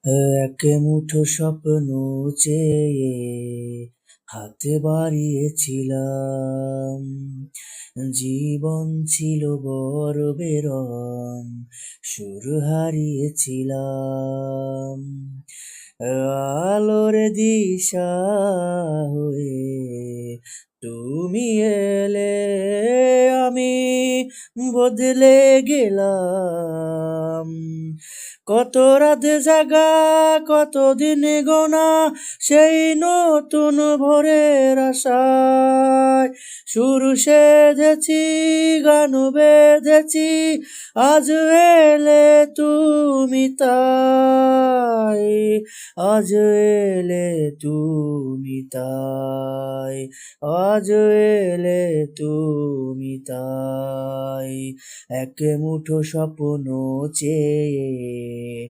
এক মুঠো স্বপ্ন চেয়ে হাতে বাড়িয়েছিলাম, জীবন ছিল বড় বেরং, সুর হারিয়েছিলাম। আলোর দিশা হয়ে তুমি এলে, আমি বদলে গেলাম। কত রাত জাগা, কত দিন গোনা, সেই নতুন ভোরের আশায় সুর সেধেছি, গান বেঁধেছি, আজ এলে তুমি তাই, আজ এলে তুমি তাই, আজ এলে তুমি তাই। এক মুঠো স্বপ্ন চেয়ে